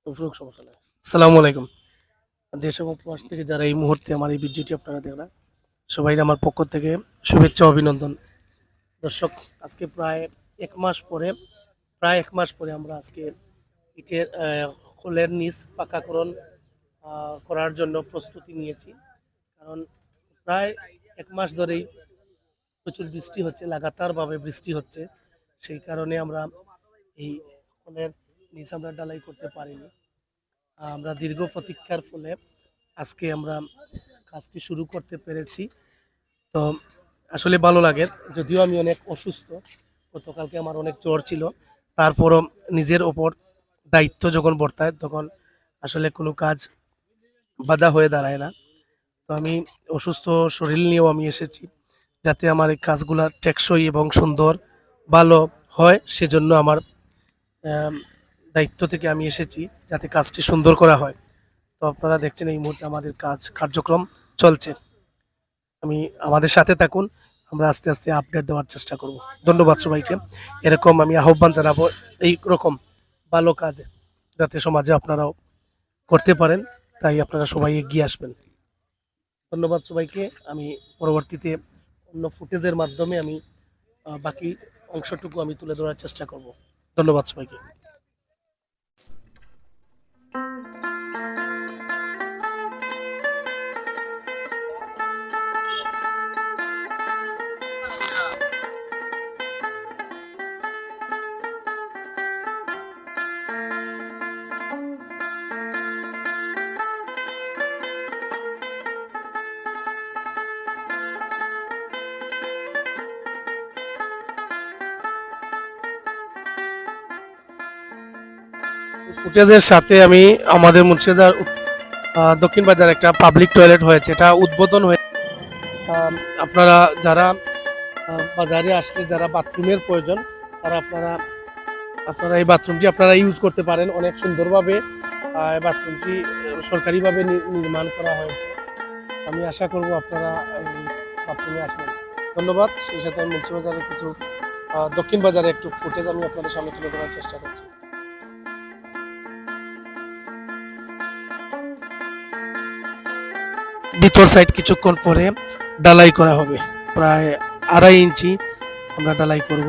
সমস্যা নেই। আসসালামু আলাইকুম। দেশ এবং প্রবাস থেকে যারা এই মুহূর্তে আমার এই ভিডিওটি আপনারা দেখলেন, সবাই আমার পক্ষ থেকে শুভেচ্ছা ও অভিনন্দন। দর্শক, আজকে প্রায় এক মাস পরে আমরা আজকে ইটের খোলের নিচ পাকাকরণ করার জন্য প্রস্তুতি নিয়েছি। কারণ প্রায় ১ মাস ধরেই প্রচুর বৃষ্টি হচ্ছে, লাগাতারভাবে বৃষ্টি হচ্ছে। সেই কারণে আমরা এই খোলের নিচ আমরা ঢালাই করতে পারিনি। আমরা দীর্ঘ প্রতীক্ষার ফলে আজকে আমরা কাজটি শুরু করতে পেরেছি। তো আসলে ভালো লাগে, যদিও আমি অনেক অসুস্থ, গতকালকে আমার অনেক জ্বর ছিল। তারপরও নিজের ওপর দায়িত্ব যখন বর্তায় তখন আসলে কোনো কাজ বাধা হয়ে দাঁড়ায় না। তো আমি অসুস্থ শরীর নিয়েও আমি এসেছি, যাতে আমার এই কাজগুলা টেকসই এবং সুন্দর ভালো হয়। সেজন্য আমার আম দায়িত্ব থেকে আমি এসেছি, যাতে কাজটি সুন্দর করা হয়। তো আপনারা দেখছেন এই মুহূর্তে আমাদের কার্যক্রম চলছে। আমাদের সাথে থাকুন, আমরা আস্তে আস্তে আপডেট দেওয়ার চেষ্টা করব। ধন্যবাদ সবাইকে। এরকম আমি আহ্বান জানাবো, এইরকম ভালো কাজ যাতে সমাজে আপনারাও করতে পারেন, তাই আপনারা সবাই এগিয়ে আসবেন। ধন্যবাদ সবাইকে। আমি পরবর্তীতে অন্য ফুটেজের মাধ্যমে আমি বাকি অংশটুকু আমি তুলে ধরার চেষ্টা করব। ধন্যবাদ সবাইকে। ফুটেজের সাথে আমি আমাদের মুন্সিগঞ্জের দক্ষিণ বাজার একটা পাবলিক টয়লেট হয়েছে, এটা উদ্বোধন হয়ে আপনারা যারা বাজারে আসলে যারা বাথরুমের প্রয়োজন, তারা আপনারা এই বাথরুমটি আপনারা ইউজ করতে পারেন। অনেক সুন্দরভাবে বাথরুমটি সরকারিভাবে নির্মাণ করা হয়েছে। আমি আশা করব আপনারা এই বাথরুমে আসবেন। ধন্যবাদ। সেই সাথে আমি মুন্সিবাজারের কিছু দক্ষিণ বাজারে একটু ফুটেজ আমি আপনাদের সামনে তুলে ধরার চেষ্টা করছি। ভিতর সাইড কিছুক্ষণ পরে ঢালাই করা হবে, প্রায় 2.5 ইঞ্চি আমরা ঢালাই করব।